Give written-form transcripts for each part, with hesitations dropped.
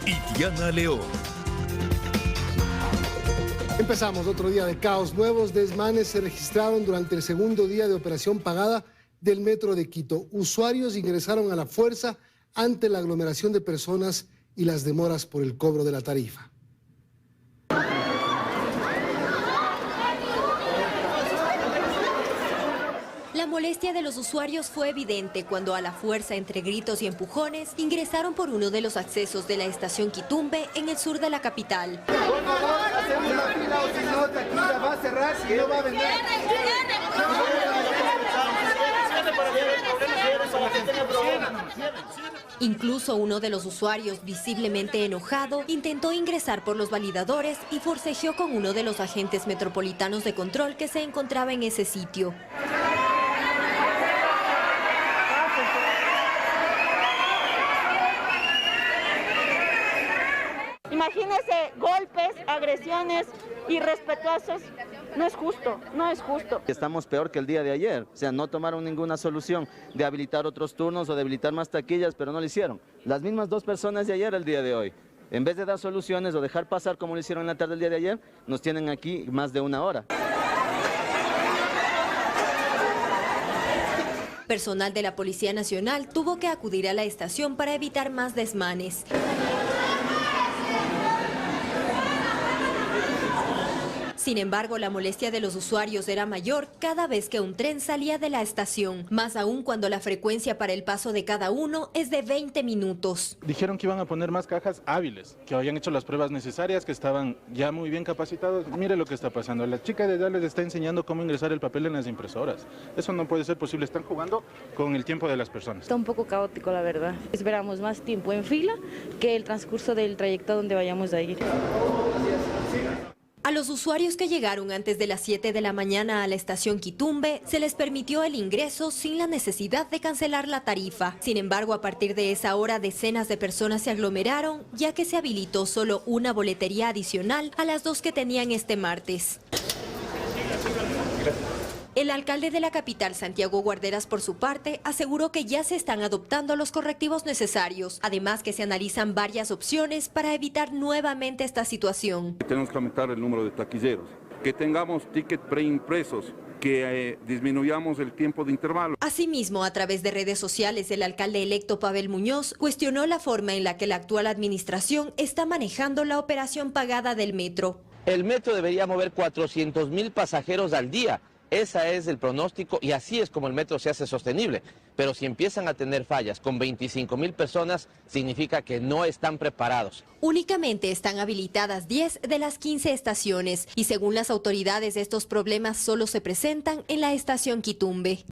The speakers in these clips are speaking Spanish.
y Diana León. Empezamos otro día de caos. Nuevos desmanes se registraron durante el segundo día de operación pagada del Metro de Quito. Usuarios ingresaron a la fuerza ante la aglomeración de personas y las demoras por el cobro de la tarifa. La molestia de los usuarios fue evidente cuando a la fuerza, entre gritos y empujones, ingresaron por uno de los accesos de la estación Quitumbe en el sur de la capital. Por favor, hacemos una fila o si no, aquí ya va a cerrar y no va a vender. Incluso uno de los usuarios, visiblemente enojado, intentó ingresar por los validadores y forcejeó con uno de los agentes metropolitanos de control que se encontraba en ese sitio. Imagínese golpes, agresiones irrespetuosos. No es justo, no es justo. Estamos peor que el día de ayer, o sea, no tomaron ninguna solución de habilitar otros turnos o de habilitar más taquillas, pero no lo hicieron. Las mismas dos personas de ayer el día de hoy, en vez de dar soluciones o dejar pasar como lo hicieron en la tarde del día de ayer, nos tienen aquí más de una hora. Personal de la Policía Nacional tuvo que acudir a la estación para evitar más desmanes. Sin embargo, la molestia de los usuarios era mayor cada vez que un tren salía de la estación, más aún cuando la frecuencia para el paso de cada uno es de 20 minutos. Dijeron que iban a poner más cajas hábiles, que habían hecho las pruebas necesarias, que estaban ya muy bien capacitados. Mire lo que está pasando, la chica de edad les está enseñando cómo ingresar el papel en las impresoras. Eso no puede ser posible, están jugando con el tiempo de las personas. Está un poco caótico, la verdad. Esperamos más tiempo en fila que el transcurso del trayecto donde vayamos a ir. A los usuarios que llegaron antes de las 7 de la mañana a la estación Quitumbe se les permitió el ingreso sin la necesidad de cancelar la tarifa. Sin embargo, a partir de esa hora decenas de personas se aglomeraron, ya que se habilitó solo una boletería adicional a las dos que tenían este martes. El alcalde de la capital, Santiago Guarderas, por su parte, aseguró que ya se están adoptando los correctivos necesarios, además que se analizan varias opciones para evitar nuevamente esta situación. Tenemos que aumentar el número de taquilleros, que tengamos tickets preimpresos, que disminuyamos el tiempo de intervalo. Asimismo, a través de redes sociales, el alcalde electo Pavel Muñoz cuestionó la forma en la que la actual administración está manejando la operación pagada del metro. El metro debería mover 400,000 pasajeros al día. Ese es el pronóstico y así es como el metro se hace sostenible. Pero si empiezan a tener fallas con 25,000 personas, significa que no están preparados. Únicamente están habilitadas 10 de las 15 estaciones y según las autoridades estos problemas solo se presentan en la estación Quitumbe.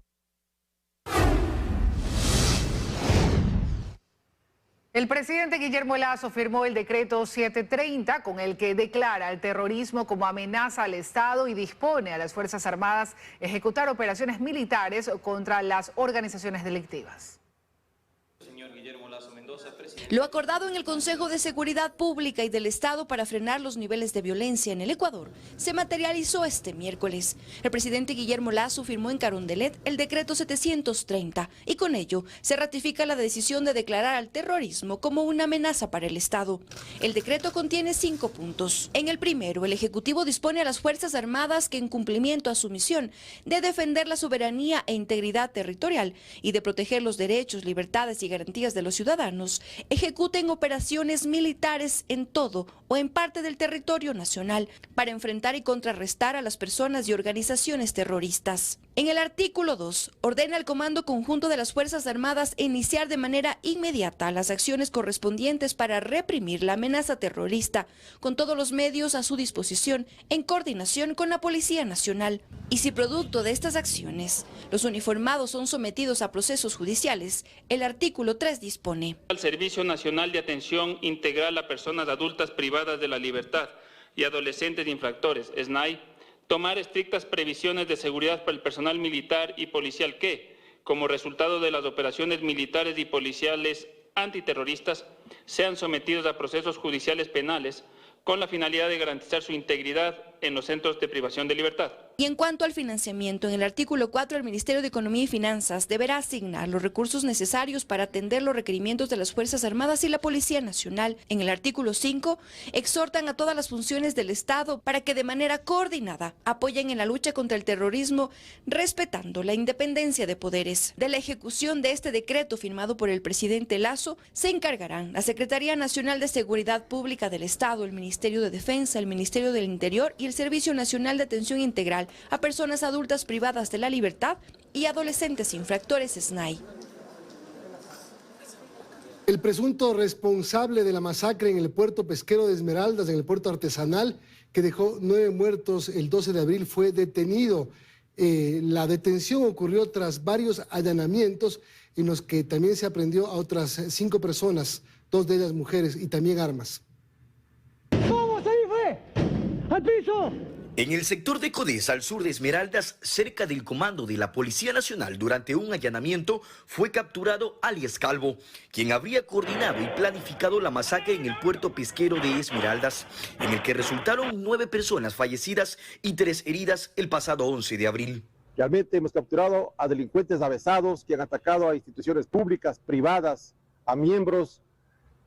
El presidente Guillermo Lasso firmó el decreto 730 con el que declara el terrorismo como amenaza al Estado y dispone a las Fuerzas Armadas ejecutar operaciones militares contra las organizaciones delictivas. Lo acordado en el Consejo de Seguridad Pública y del Estado para frenar los niveles de violencia en el Ecuador se materializó este miércoles. El presidente Guillermo Lasso firmó en Carondelet el decreto 730 y con ello se ratifica la decisión de declarar al terrorismo como una amenaza para el Estado. El decreto contiene 5 puntos. En el primero, el Ejecutivo dispone a las Fuerzas Armadas que en cumplimiento a su misión de defender la soberanía e integridad territorial y de proteger los derechos, libertades y garantías de los ciudadanos, ejecuten operaciones militares en todo o en parte del territorio nacional para enfrentar y contrarrestar a las personas y organizaciones terroristas. En el artículo 2, ordena al Comando Conjunto de las Fuerzas Armadas iniciar de manera inmediata las acciones correspondientes para reprimir la amenaza terrorista, con todos los medios a su disposición, en coordinación con la Policía Nacional. Y si producto de estas acciones, los uniformados son sometidos a procesos judiciales, el artículo 3 dispone: al Servicio Nacional de Atención Integral a Personas Adultas Privadas de la Libertad y Adolescentes Infractores, SNAI, tomar estrictas previsiones de seguridad para el personal militar y policial que, como resultado de las operaciones militares y policiales antiterroristas, sean sometidos a procesos judiciales penales con la finalidad de garantizar su integridad en los centros de privación de libertad. Y en cuanto al financiamiento, en el artículo 4, el Ministerio de Economía y Finanzas deberá asignar los recursos necesarios para atender los requerimientos de las Fuerzas Armadas y la Policía Nacional. En el artículo 5, exhortan a todas las funciones del Estado para que de manera coordinada apoyen en la lucha contra el terrorismo, respetando la independencia de poderes. De la ejecución de este decreto firmado por el presidente Lasso, se encargarán la Secretaría Nacional de Seguridad Pública del Estado, el Ministerio de Defensa, el Ministerio del Interior y el Servicio Nacional de Atención Integral a personas adultas privadas de la libertad y adolescentes infractores SNAI. El presunto responsable de la masacre en el puerto pesquero de Esmeraldas, en el puerto artesanal, que dejó 9 muertos el 12 de abril, fue detenido. La detención ocurrió tras varios allanamientos en los que también se aprehendió a otras 5 personas, 2 de ellas mujeres, y también armas. ¡Vamos, ahí fue! ¡Al piso! En el sector de Codesa, al sur de Esmeraldas, cerca del comando de la Policía Nacional, durante un allanamiento, fue capturado alias Calvo, quien habría coordinado y planificado la masacre en el puerto pesquero de Esmeraldas, en el que resultaron 9 personas fallecidas y 3 heridas el pasado 11 de abril. Realmente hemos capturado a delincuentes avesados que han atacado a instituciones públicas, privadas, a miembros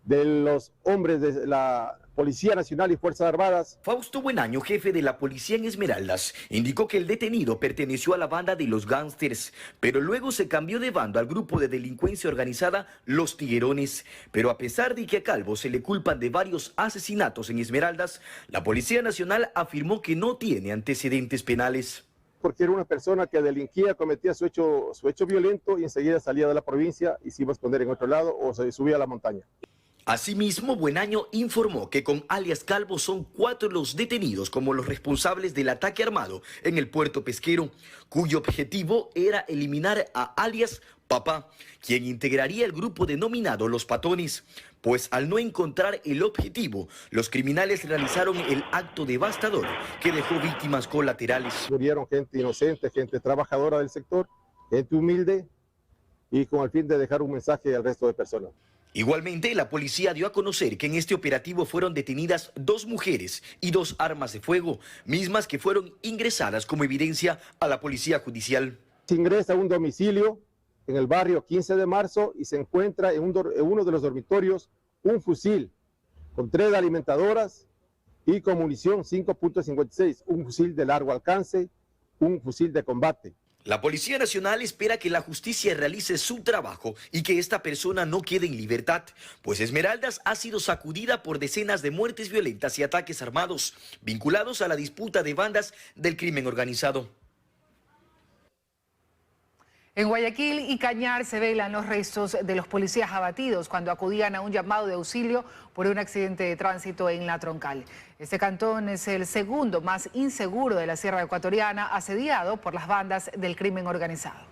de los hombres de la Policía Nacional y Fuerzas Armadas. Fausto Buenaño, jefe de la policía en Esmeraldas, indicó que el detenido perteneció a la banda de los gángsters, pero luego se cambió de bando al grupo de delincuencia organizada Los Tiguerones. Pero a pesar de que a Calvo se le culpan de varios asesinatos en Esmeraldas, la Policía Nacional afirmó que no tiene antecedentes penales. Porque era una persona que delinquía, cometía su hecho violento y enseguida salía de la provincia y se iba a esconder en otro lado o se subía a la montaña. Asimismo, Buenaño informó que con alias Calvo son 4 los detenidos como los responsables del ataque armado en el puerto pesquero, cuyo objetivo era eliminar a alias Papá, quien integraría el grupo denominado Los Patones, pues al no encontrar el objetivo, los criminales realizaron el acto devastador que dejó víctimas colaterales. Murieron gente inocente, gente trabajadora del sector, gente humilde y con el fin de dejar un mensaje al resto de personas. Igualmente, la policía dio a conocer que en este operativo fueron detenidas 2 mujeres y 2 armas de fuego, mismas que fueron ingresadas como evidencia a la policía judicial. Se ingresa a un domicilio en el barrio 15 de marzo y se encuentra en uno de los dormitorios un fusil con 3 alimentadoras y con munición 5.56, un fusil de largo alcance, un fusil de combate. La Policía Nacional espera que la justicia realice su trabajo y que esta persona no quede en libertad, pues Esmeraldas ha sido sacudida por decenas de muertes violentas y ataques armados vinculados a la disputa de bandas del crimen organizado. En Guayaquil y Cañar se velan los restos de los policías abatidos cuando acudían a un llamado de auxilio por un accidente de tránsito en La Troncal. Este cantón es el segundo más inseguro de la Sierra Ecuatoriana, asediado por las bandas del crimen organizado.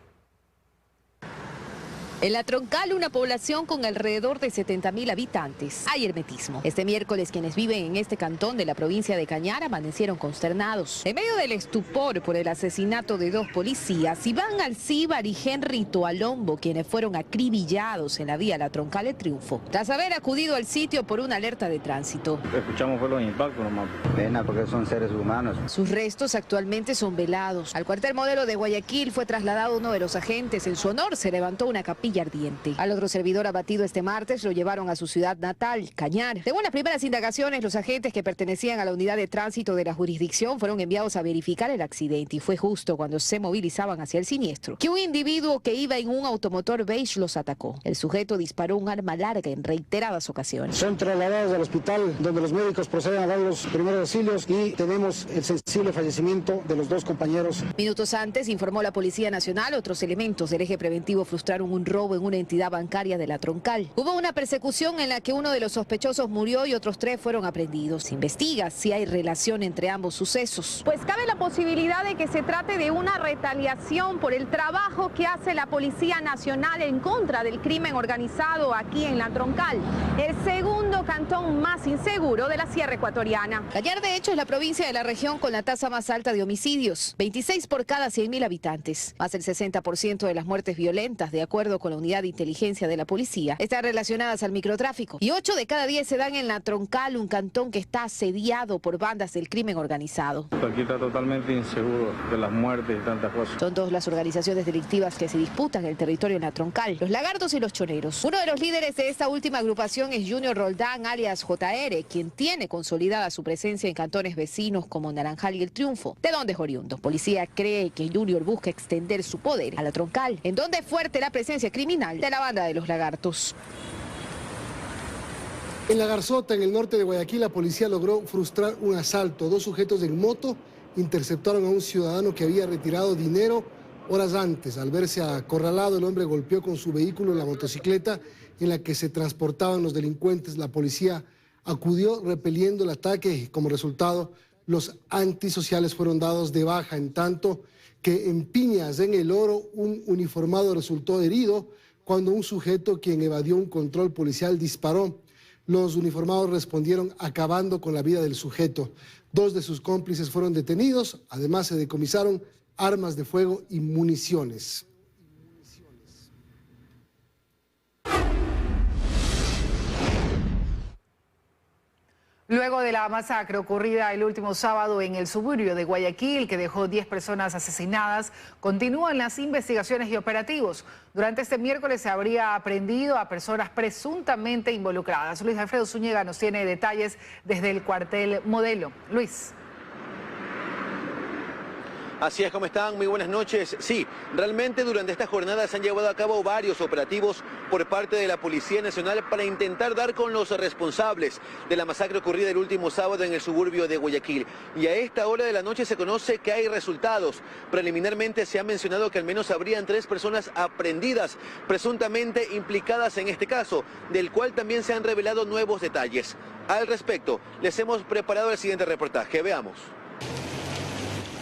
En La Troncal, una población con alrededor de 70.000 habitantes. Hay hermetismo. Este miércoles, quienes viven en este cantón de la provincia de Cañar amanecieron consternados. En medio del estupor por el asesinato de 2 policías, Iván Alcíbar y Henry Toalombo, quienes fueron acribillados en la vía La Troncal El Triunfo, tras haber acudido al sitio por una alerta de tránsito. Escuchamos fue los impactos, nomás. Pena porque son seres humanos. Sus restos actualmente son velados. Al cuartel modelo de Guayaquil fue trasladado uno de los agentes. En su honor se levantó una capilla ardiente. Al otro servidor abatido este martes lo llevaron a su ciudad natal, Cañar. Según las primeras indagaciones, los agentes que pertenecían a la unidad de tránsito de la jurisdicción fueron enviados a verificar el accidente y fue justo cuando se movilizaban hacia el siniestro que un individuo que iba en un automotor beige los atacó. El sujeto disparó un arma larga en reiteradas ocasiones. Son trasladados al hospital donde los médicos proceden a dar los primeros auxilios y tenemos el sensible fallecimiento de los 2 compañeros. Minutos antes, informó la Policía Nacional, otros elementos del eje preventivo frustraron un robo en una entidad bancaria de La Troncal. Hubo una persecución en la que uno de los sospechosos murió y otros 3 fueron aprendidos. Se investiga si hay relación entre ambos sucesos. Pues cabe la posibilidad de que se trate de una retaliación por el trabajo que hace la Policía Nacional en contra del crimen organizado aquí en La Troncal. El segundo segundo cantón más inseguro de la Sierra Ecuatoriana. Cañar, de hecho, es la provincia de la región con la tasa más alta de homicidios, 26 por cada 100.000 habitantes. Más del 60% de las muertes violentas, de acuerdo con la unidad de inteligencia de la policía, están relacionadas al microtráfico. Y 8 de cada 10 se dan en La Troncal, un cantón que está asediado por bandas del crimen organizado. Aquí está totalmente inseguro de las muertes y tantas cosas. Son dos las organizaciones delictivas que se disputan el territorio en La Troncal, los lagartos y los choneros. Uno de los líderes de esta última agrupación es Junior Roldán, alias JR, quien tiene consolidada su presencia en cantones vecinos como Naranjal y El Triunfo, de donde es oriundo. Policía cree que Junior busca extender su poder a La Troncal, en donde es fuerte la presencia criminal de la banda de los lagartos. En La Garzota, en el norte de Guayaquil, la policía logró frustrar un asalto. 2 sujetos en moto interceptaron a un ciudadano que había retirado dinero horas antes. Al verse acorralado, el hombre golpeó con su vehículo la motocicleta en la que se transportaban los delincuentes. La policía acudió repeliendo el ataque y, como resultado, los antisociales fueron dados de baja, en tanto que en Piñas, en El Oro, un uniformado resultó herido cuando un sujeto, quien evadió un control policial, disparó. Los uniformados respondieron acabando con la vida del sujeto. 2 de sus cómplices fueron detenidos. Además, se decomisaron armas de fuego y municiones. Luego de la masacre ocurrida el último sábado en el suburbio de Guayaquil, que dejó 10 personas asesinadas, continúan las investigaciones y operativos. Durante este miércoles se habría aprehendido a personas presuntamente involucradas. Luis Alfredo Zúñiga nos tiene detalles desde el cuartel Modelo. Luis. Así es, ¿cómo están? Muy buenas noches. Sí, realmente durante esta jornada se han llevado a cabo varios operativos por parte de la Policía Nacional para intentar dar con los responsables de la masacre ocurrida el último sábado en el suburbio de Guayaquil. Y a esta hora de la noche se conoce que hay resultados. Preliminarmente se ha mencionado que al menos habrían 3 personas aprehendidas, presuntamente implicadas en este caso, del cual también se han revelado nuevos detalles. Al respecto, les hemos preparado el siguiente reportaje. Veamos.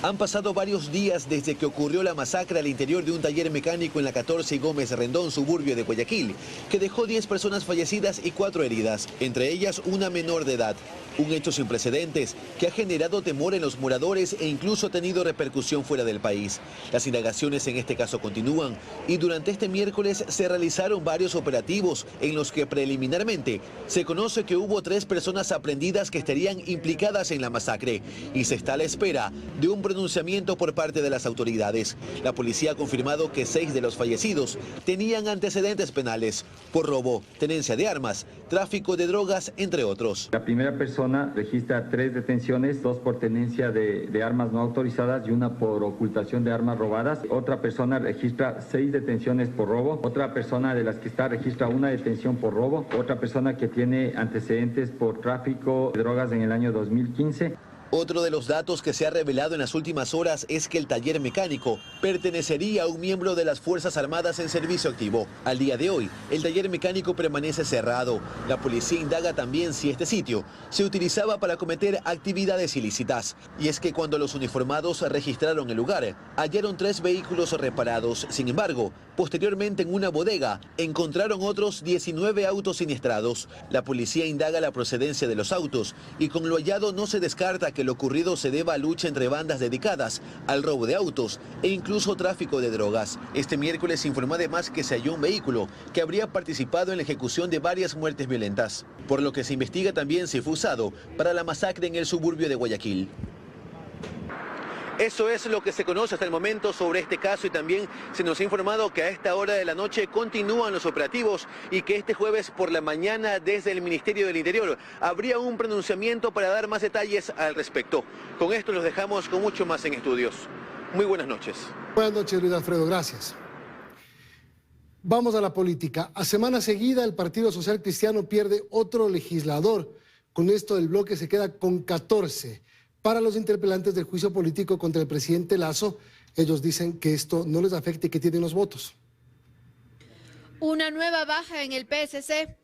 Han pasado varios días desde que ocurrió la masacre al interior de un taller mecánico en la 14 y Gómez Rendón, suburbio de Guayaquil, que dejó 10 personas fallecidas y 4 heridas, entre ellas una menor de edad. Un hecho sin precedentes que ha generado temor en los moradores e incluso ha tenido repercusión fuera del país. Las indagaciones en este caso continúan y durante este miércoles se realizaron varios operativos en los que preliminarmente se conoce que hubo 3 personas aprehendidas que estarían implicadas en la masacre y se está a la espera de un pronunciamiento por parte de las autoridades. La policía ha confirmado que 6 de los fallecidos tenían antecedentes penales por robo, tenencia de armas, tráfico de drogas, entre otros. La primera persona registra 3 detenciones, 2 por tenencia de armas no autorizadas y 1 por ocultación de armas robadas. Otra persona registra 6 detenciones por robo. Otra persona de las que está registra 1 detención por robo. Otra persona que tiene antecedentes por tráfico de drogas en el año 2015. Otro de los datos que se ha revelado en las últimas horas es que el taller mecánico pertenecería a un miembro de las Fuerzas Armadas en servicio activo. Al día de hoy, el taller mecánico permanece cerrado. La policía indaga también si este sitio se utilizaba para cometer actividades ilícitas. Y es que cuando los uniformados registraron el lugar, hallaron 3 vehículos reparados. Sin embargo, posteriormente en una bodega encontraron otros 19 autos siniestrados. La policía indaga la procedencia de los autos y con lo hallado no se descarta que lo ocurrido se deba a lucha entre bandas dedicadas al robo de autos e incluso tráfico de drogas. Este miércoles se informó además que se halló un vehículo que habría participado en la ejecución de varias muertes violentas, por lo que se investiga también si fue usado para la masacre en el suburbio de Guayaquil. Eso es lo que se conoce hasta el momento sobre este caso y también se nos ha informado que a esta hora de la noche continúan los operativos y que este jueves por la mañana desde el Ministerio del Interior habría un pronunciamiento para dar más detalles al respecto. Con esto los dejamos con mucho más en estudios. Muy buenas noches. Buenas noches, Luis Alfredo, gracias. Vamos a la política. A semana seguida el Partido Social Cristiano pierde otro legislador. Con esto el bloque se queda con 14. Para los interpelantes del juicio político contra el presidente Lasso, ellos dicen que esto no les afecta y que tienen los votos. Una nueva baja en el PSC.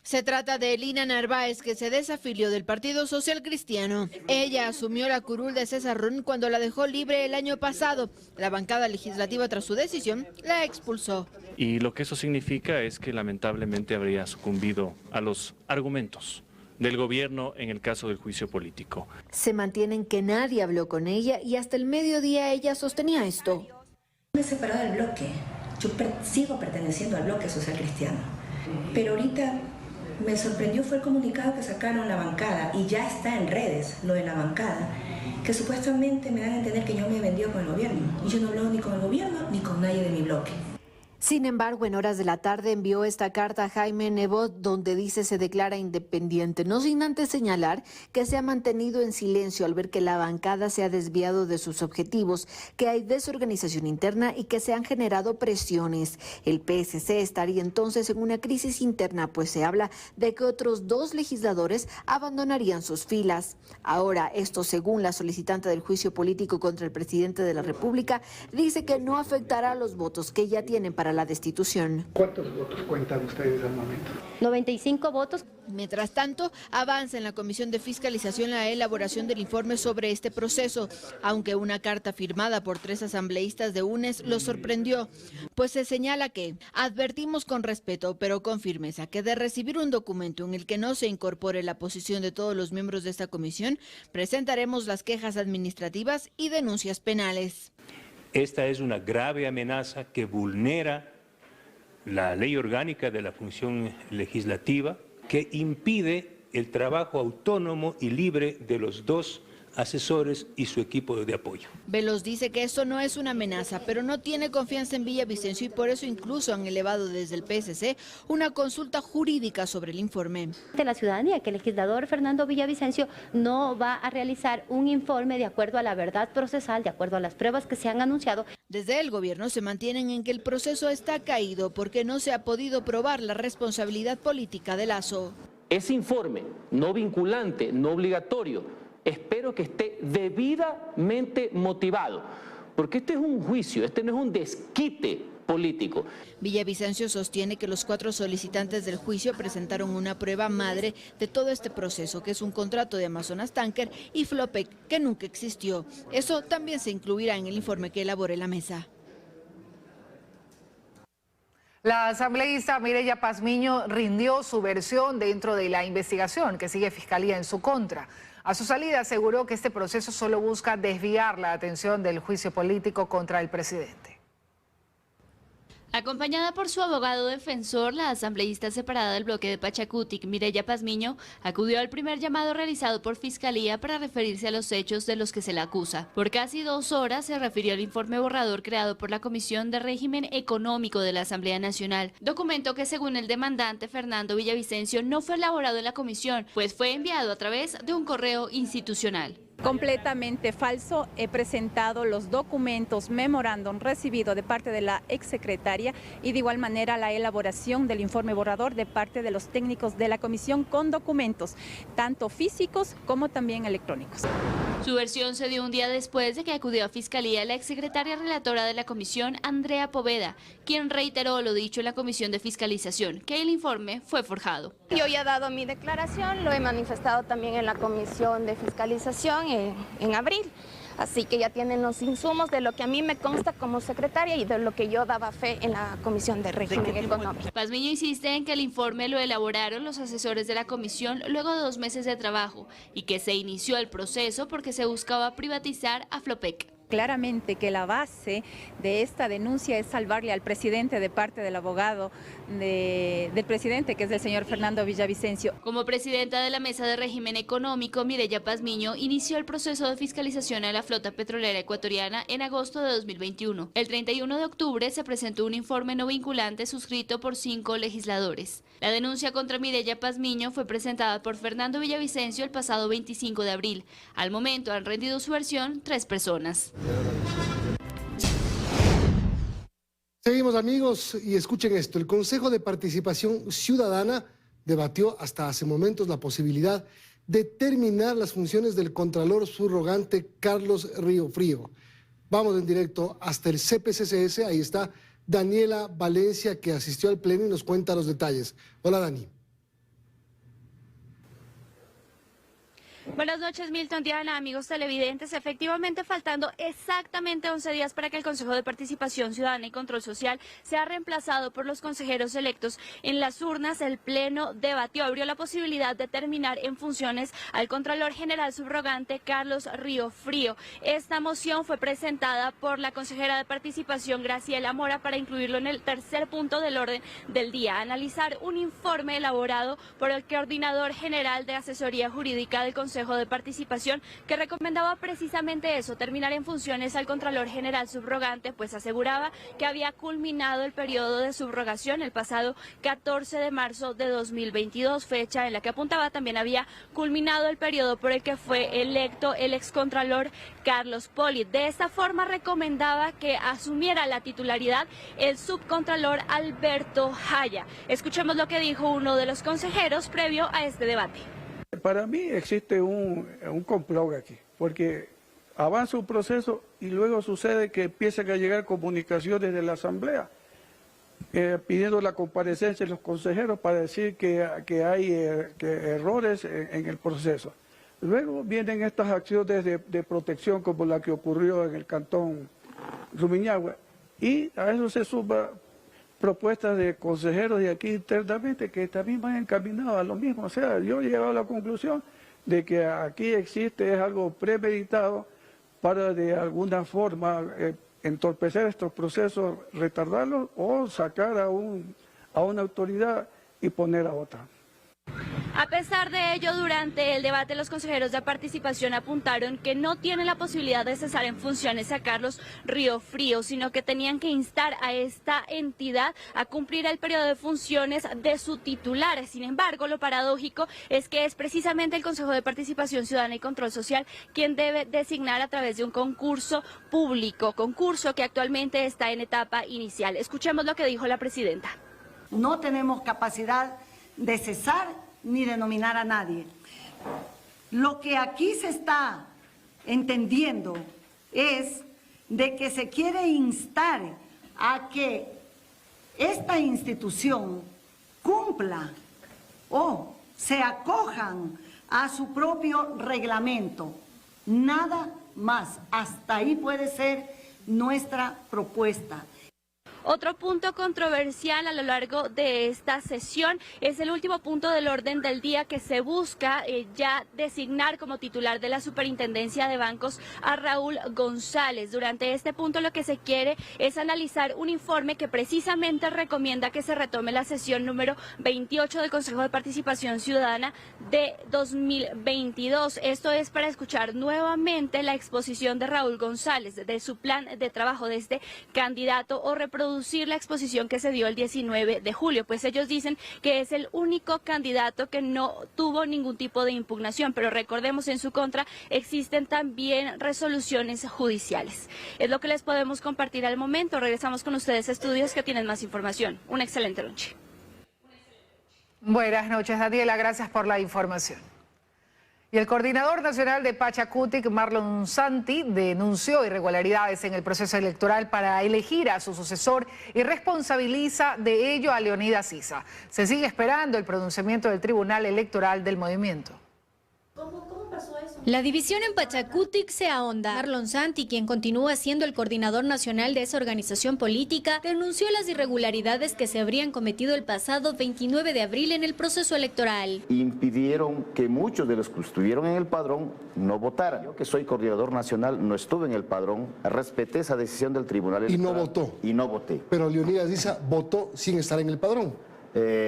Se trata de Elina Narváez, que se desafilió del Partido Social Cristiano. Ella asumió la curul de César Run cuando la dejó libre el año pasado. La bancada legislativa, tras su decisión, la expulsó. Y lo que eso significa es que lamentablemente habría sucumbido a los argumentos del gobierno en el caso del juicio político. Se mantienen que nadie habló con ella y hasta el mediodía ella sostenía esto. Me he separado del bloque. Yo sigo perteneciendo al bloque social cristiano. Pero ahorita me sorprendió fue el comunicado que sacaron la bancada y ya está en redes lo de la bancada, que supuestamente me dan a entender que yo me he vendido con el gobierno. Y yo no hablo ni con el gobierno ni con nadie de mi bloque. Sin embargo, en horas de la tarde envió esta carta a Jaime Nebot, donde dice se declara independiente, no sin antes señalar que se ha mantenido en silencio al ver que la bancada se ha desviado de sus objetivos, que hay desorganización interna y que se han generado presiones. El PSC estaría entonces en una crisis interna, pues se habla de que otros 2 legisladores abandonarían sus filas. Ahora, esto según la solicitante del juicio político contra el presidente de la República, dice que no afectará a los votos que ya tienen para la destitución. ¿Cuántos votos cuentan ustedes al momento? 95 votos. Mientras tanto, avanza en la Comisión de Fiscalización la elaboración del informe sobre este proceso, aunque una carta firmada por 3 asambleístas de UNES lo sorprendió, pues se señala que advertimos con respeto, pero con firmeza, que de recibir un documento en el que no se incorpore la posición de todos los miembros de esta comisión, presentaremos las quejas administrativas y denuncias penales. Esta es una grave amenaza que vulnera la ley orgánica de la función legislativa, que impide el trabajo autónomo y libre de los 2 asesores y su equipo de apoyo. Veloz dice que esto no es una amenaza, pero no tiene confianza en Villavicencio y por eso incluso han elevado desde el PSC una consulta jurídica sobre el informe. De la ciudadanía, que el legislador Fernando Villavicencio no va a realizar un informe de acuerdo a la verdad procesal, de acuerdo a las pruebas que se han anunciado. Desde el gobierno se mantienen en que el proceso está caído porque no se ha podido probar la responsabilidad política de Lasso. Ese informe no vinculante, no obligatorio, espero que esté debidamente motivado, porque este es un juicio, este no es un desquite político. Villavicencio sostiene que los 4 solicitantes del juicio presentaron una prueba madre de todo este proceso, que es un contrato de Amazonas Tanker y Flopec, que nunca existió. Eso también se incluirá en el informe que elabore la mesa. La asambleísta Mireya Pazmiño rindió su versión dentro de la investigación que sigue Fiscalía en su contra. A su salida aseguró que este proceso solo busca desviar la atención del juicio político contra el presidente. Acompañada por su abogado defensor, la asambleísta separada del bloque de Pachacutic, Mireya Pazmiño, acudió al primer llamado realizado por Fiscalía para referirse a los hechos de los que se la acusa. Por casi 2 horas se refirió al informe borrador creado por la Comisión de Régimen Económico de la Asamblea Nacional, documento que según el demandante Fernando Villavicencio no fue elaborado en la comisión, pues fue enviado a través de un correo institucional. Completamente falso. He presentado los documentos, memorándum recibido de parte de la exsecretaria y de igual manera la elaboración del informe borrador de parte de los técnicos de la comisión con documentos, tanto físicos como también electrónicos. Su versión se dio un día después de que acudió a Fiscalía la exsecretaria relatora de la comisión, Andrea Poveda, quien reiteró lo dicho en la comisión de fiscalización, que el informe fue forjado. Yo ya he dado mi declaración, lo he manifestado también en la comisión de fiscalización en abril. Así que ya tienen los insumos de lo que a mí me consta como secretaria y de lo que yo daba fe en la Comisión de Régimen Económico. Pazmiño insiste en que el informe lo elaboraron los asesores de la comisión luego de 2 meses de trabajo y que se inició el proceso porque se buscaba privatizar a Flopec. Claramente que la base de esta denuncia es salvarle al presidente de parte del abogado del presidente, que es el señor Fernando Villavicencio. Como presidenta de la Mesa de Régimen Económico, Mireya Pazmiño inició el proceso de fiscalización a la flota petrolera ecuatoriana en agosto de 2021. El 31 de octubre se presentó un informe no vinculante suscrito por 5 legisladores. La denuncia contra Mireya Pazmiño fue presentada por Fernando Villavicencio el pasado 25 de abril. Al momento han rendido su versión 3 personas. Seguimos, amigos, y escuchen esto. El Consejo de Participación Ciudadana debatió hasta hace momentos la posibilidad de terminar las funciones del Contralor subrogante Carlos Riofrío. Vamos en directo hasta el CPCCS. Ahí está Daniela Valencia, que asistió al pleno y nos cuenta los detalles. Hola, Dani. Buenas noches, Milton, Diana, amigos televidentes. Efectivamente, faltando exactamente 11 días para que el Consejo de Participación Ciudadana y Control Social sea reemplazado por los consejeros electos en las urnas, el Pleno abrió la posibilidad de terminar en funciones al Contralor General Subrogante Carlos Río Frío. Esta moción fue presentada por la consejera de Participación Graciela Mora para incluirlo en el tercer punto del orden del día, analizar un informe elaborado por el Coordinador General de Asesoría Jurídica del Consejo de Participación que recomendaba precisamente eso, terminar en funciones al Contralor General Subrogante, pues aseguraba que había culminado el periodo de subrogación el pasado 14 de marzo de 2022, fecha en la que apuntaba también había culminado el periodo por el que fue electo el excontralor Carlos Poli. De esta forma recomendaba que asumiera la titularidad el subcontralor Alberto Jaya. Escuchemos lo que dijo uno de los consejeros previo a este debate. Para mí existe un complot aquí, porque avanza un proceso y luego sucede que empiezan a llegar comunicaciones de la Asamblea pidiendo la comparecencia de los consejeros para decir que hay errores en el proceso. Luego vienen estas acciones de protección como la que ocurrió en el cantón Rumiñahui y a eso se suma propuestas de consejeros de aquí internamente que también van encaminados a lo mismo. O sea, yo he llegado a la conclusión de que aquí existe algo premeditado para de alguna forma entorpecer estos procesos, retardarlos o sacar a una autoridad y poner a otra. A pesar de ello, durante el debate los consejeros de participación apuntaron que no tienen la posibilidad de cesar en funciones a Carlos Río Frío, sino que tenían que instar a esta entidad a cumplir el periodo de funciones de su titular. Sin embargo, lo paradójico es que es precisamente el Consejo de Participación Ciudadana y Control Social quien debe designar a través de un concurso público, concurso que actualmente está en etapa inicial. Escuchemos lo que dijo la presidenta. No tenemos capacidad de cesar ni de nominar a nadie. Lo que aquí se está entendiendo es de que se quiere instar a que esta institución cumpla o se acojan a su propio reglamento. Nada más. Hasta ahí puede ser nuestra propuesta. Otro punto controversial a lo largo de esta sesión es el último punto del orden del día que se busca ya designar como titular de la Superintendencia de Bancos a Raúl González. Durante este punto lo que se quiere es analizar un informe que precisamente recomienda que se retome la sesión número 28 del Consejo de Participación Ciudadana de 2022. Esto es para escuchar nuevamente la exposición de Raúl González, de su plan de trabajo de este candidato o reproducir la exposición que se dio el 19 de julio, pues ellos dicen que es el único candidato que no tuvo ningún tipo de impugnación, pero recordemos en su contra existen también resoluciones judiciales. Es lo que les podemos compartir al momento. Regresamos con ustedes a estudios que tienen más información. Un excelente noche. Buenas noches, Daniela, gracias por la información. Y el coordinador nacional de Pachacutic, Marlon Santi, denunció irregularidades en el proceso electoral para elegir a su sucesor y responsabiliza de ello a Leonidas Sisa. Se sigue esperando el pronunciamiento del Tribunal Electoral del movimiento. ¿Cómo pasó eso? La división en Pachacutic se ahonda. Marlon Santi, quien continúa siendo el coordinador nacional de esa organización política, denunció las irregularidades que se habrían cometido el pasado 29 de abril en el proceso electoral. Impidieron que muchos de los que estuvieron en el padrón no votaran. Yo, que soy coordinador nacional, no estuve en el padrón, respeté esa decisión del Tribunal Electoral. ¿Y no votó? Y no voté. Pero Leonidas Sisa votó sin estar en el padrón.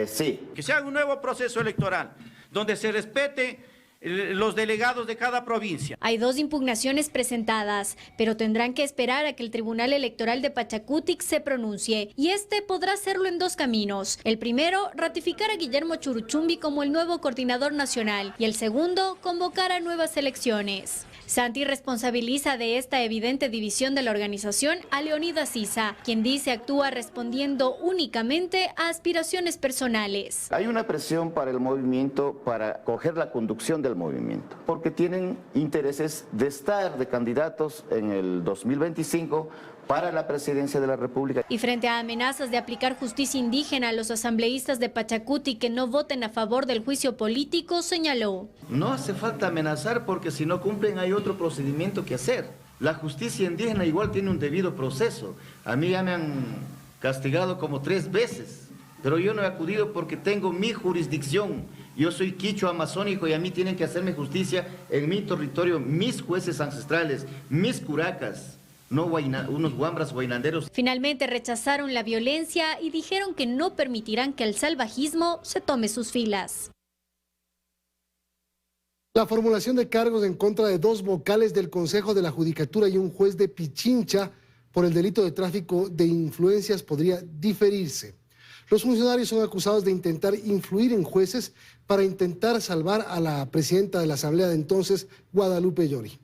Sí. Que se haga un nuevo proceso electoral, donde se respete los delegados de cada provincia. Hay 2 impugnaciones presentadas, pero tendrán que esperar a que el Tribunal Electoral de Pachacutic se pronuncie, y este podrá hacerlo en 2 caminos. El primero, ratificar a Guillermo Churuchumbi como el nuevo coordinador nacional, y el segundo, convocar a nuevas elecciones. Santi responsabiliza de esta evidente división de la organización a Leonidas Sisa, quien dice actúa respondiendo únicamente a aspiraciones personales. Hay una presión para el movimiento para coger la conducción del movimiento, porque tienen intereses de estar de candidatos en el 2025 para la presidencia de la República. Y frente a amenazas de aplicar justicia indígena a los asambleístas de Pachacuti que no voten a favor del juicio político, señaló: no hace falta amenazar porque si no cumplen hay otro procedimiento que hacer. La justicia indígena igual tiene un debido proceso. A mí ya me han castigado como 3 veces, pero yo no he acudido porque tengo mi jurisdicción. Yo soy quichua amazónico y a mí tienen que hacerme justicia en mi territorio, mis jueces ancestrales, mis curacas. No unos guambras guainanderos. Finalmente rechazaron la violencia y dijeron que no permitirán que el salvajismo se tome sus filas. La formulación de cargos en contra de 2 vocales del Consejo de la Judicatura y un juez de Pichincha por el delito de tráfico de influencias podría diferirse. Los funcionarios son acusados de intentar influir en jueces para intentar salvar a la presidenta de la Asamblea de entonces, Guadalupe Llori.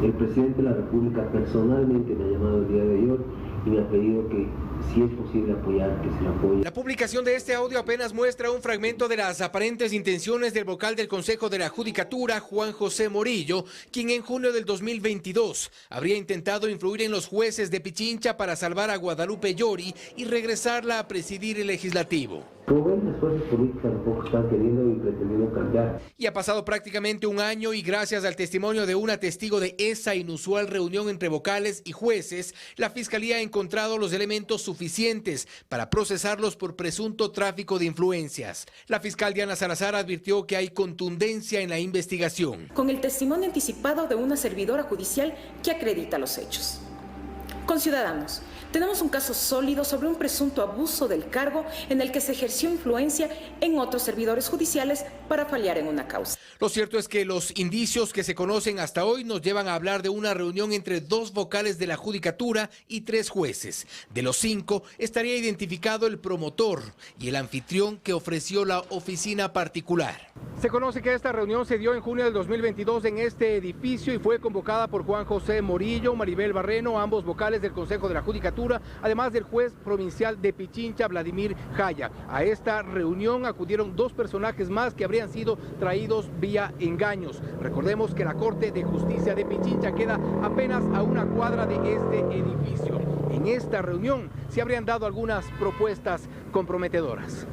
El presidente de la República personalmente me ha llamado el día de hoy y me ha pedido que, si es posible apoyar, que se le apoye. La publicación de este audio apenas muestra un fragmento de las aparentes intenciones del vocal del Consejo de la Judicatura, Juan José Morillo, quien en junio del 2022 habría intentado influir en los jueces de Pichincha para salvar a Guadalupe Llori y regresarla a presidir el legislativo. Como ven, las fuerzas políticas tampoco están queriendo y pretendiendo cambiar. Y ha pasado prácticamente un año y gracias al testimonio de una testigo de esa inusual reunión entre vocales y jueces, la Fiscalía ha encontrado los elementos suficientes para procesarlos por presunto tráfico de influencias. La fiscal Diana Salazar advirtió que hay contundencia en la investigación. Con el testimonio anticipado de una servidora judicial que acredita los hechos. Con Ciudadanos, tenemos un caso sólido sobre un presunto abuso del cargo en el que se ejerció influencia en otros servidores judiciales para fallar en una causa. Lo cierto es que los indicios que se conocen hasta hoy nos llevan a hablar de una reunión entre 2 vocales de la Judicatura y 3 jueces. De los 5 estaría identificado el promotor y el anfitrión que ofreció la oficina particular. Se conoce que esta reunión se dio en junio del 2022 en este edificio y fue convocada por Juan José Morillo, Maribel Barreno, ambos vocales del Consejo de la Judicatura, además del juez provincial de Pichincha, Vladimir Jaya. A esta reunión acudieron 2 personajes más que habrían sido traídos vía engaños. Recordemos que la Corte de Justicia de Pichincha queda apenas a una cuadra de este edificio. En esta reunión se habrían dado algunas propuestas comprometedoras.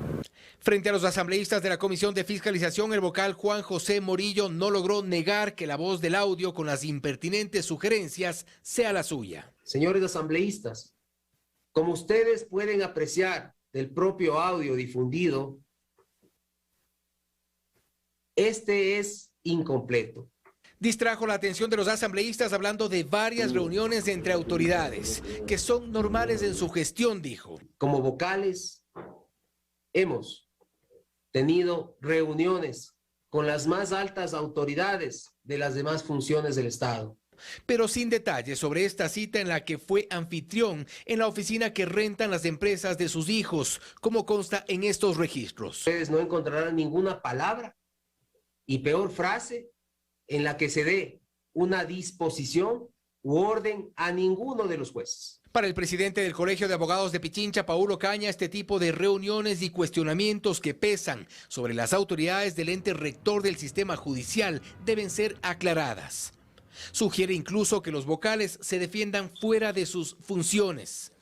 Frente a los asambleístas de la Comisión de Fiscalización, el vocal Juan José Morillo no logró negar que la voz del audio con las impertinentes sugerencias sea la suya. Señores asambleístas, como ustedes pueden apreciar del propio audio difundido, este es incompleto. Distrajo la atención de los asambleístas hablando de varias reuniones entre autoridades, que son normales en su gestión, dijo. Como vocales, hemos tenido reuniones con las más altas autoridades de las demás funciones del Estado. Pero sin detalles sobre esta cita en la que fue anfitrión en la oficina que rentan las empresas de sus hijos, como consta en estos registros. Ustedes no encontrarán ninguna palabra y peor frase en la que se dé una disposición u orden a ninguno de los jueces. Para el presidente del Colegio de Abogados de Pichincha, Paulo Caña, este tipo de reuniones y cuestionamientos que pesan sobre las autoridades del ente rector del sistema judicial deben ser aclaradas. Sugiere incluso que los vocales se defiendan fuera de sus funciones.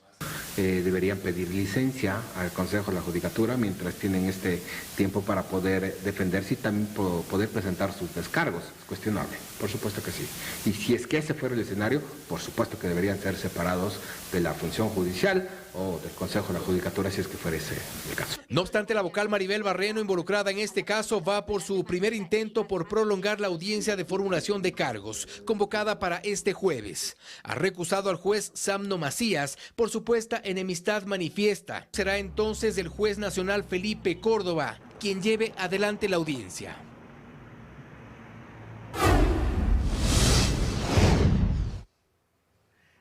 Deberían pedir licencia al Consejo de la Judicatura mientras tienen este tiempo para poder defenderse y también poder presentar sus descargos. Es cuestionable, por supuesto que sí. Y si es que ese fuera el escenario, por supuesto que deberían ser separados de la función judicial o del Consejo de la Judicatura si es que fuera ese el caso. No obstante, la vocal Maribel Barreno, involucrada en este caso, va por su primer intento por prolongar la audiencia de formulación de cargos, convocada para este jueves. Ha recusado al juez Samno Macías por supuesta enemistad manifiesta. Será entonces el juez nacional Felipe Córdoba quien lleve adelante la audiencia.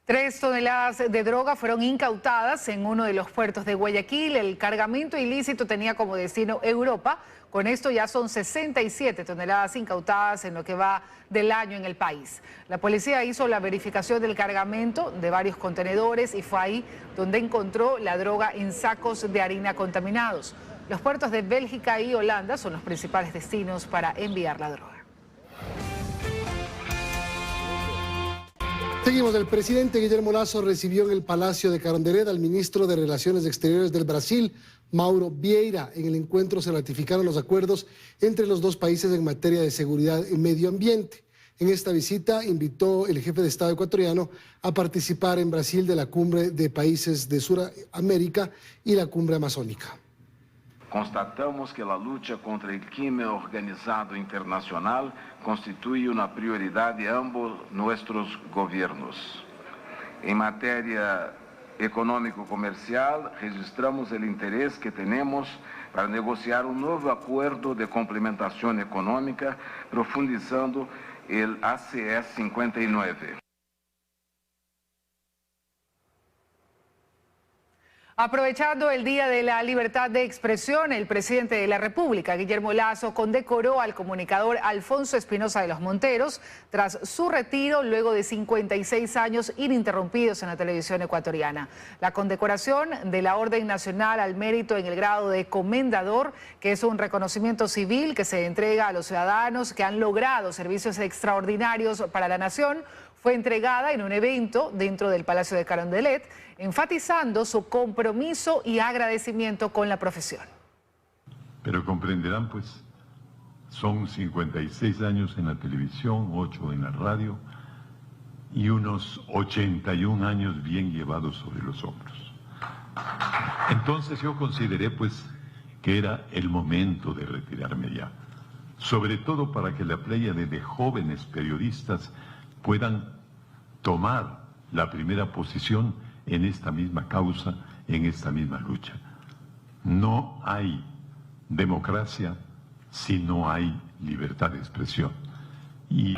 Tres toneladas de droga fueron incautadas en uno de los puertos de Guayaquil. El cargamento ilícito tenía como destino Europa. Con esto ya son 67 toneladas incautadas en lo que va del año en el país. La policía hizo la verificación del cargamento de varios contenedores y fue ahí donde encontró la droga en sacos de harina contaminados. Los puertos de Bélgica y Holanda son los principales destinos para enviar la droga. Seguimos. El presidente Guillermo Lasso recibió en el Palacio de Carondelet al ministro de Relaciones Exteriores del Brasil, Mauro Vieira. En el encuentro se ratificaron los acuerdos entre los dos países en materia de seguridad y medio ambiente. En esta visita invitó el jefe de Estado ecuatoriano a participar en Brasil de la Cumbre de Países de Sudamérica y la Cumbre Amazónica. Constatamos que la lucha contra el crimen organizado internacional constituye una prioridad de ambos nuestros gobiernos. En materia económico-comercial, registramos el interés que tenemos para negociar un nuevo acuerdo de complementación económica, profundizando el ACS 59. Aprovechando el Día de la Libertad de Expresión, el presidente de la República, Guillermo Lasso, condecoró al comunicador Alfonso Espinosa de los Monteros tras su retiro luego de 56 años ininterrumpidos en la televisión ecuatoriana. La condecoración de la Orden Nacional al Mérito en el grado de Comendador, que es un reconocimiento civil que se entrega a los ciudadanos que han logrado servicios extraordinarios para la nación, fue entregada en un evento dentro del Palacio de Carondelet, enfatizando su compromiso y agradecimiento con la profesión. Pero comprenderán, pues, son 56 años en la televisión, 8 en la radio y unos 81 años bien llevados sobre los hombros. Entonces yo consideré, pues, que era el momento de retirarme ya, sobre todo para que la pléyade de jóvenes periodistas puedan tomar la primera posición en esta misma causa, en esta misma lucha. No hay democracia si no hay libertad de expresión. Y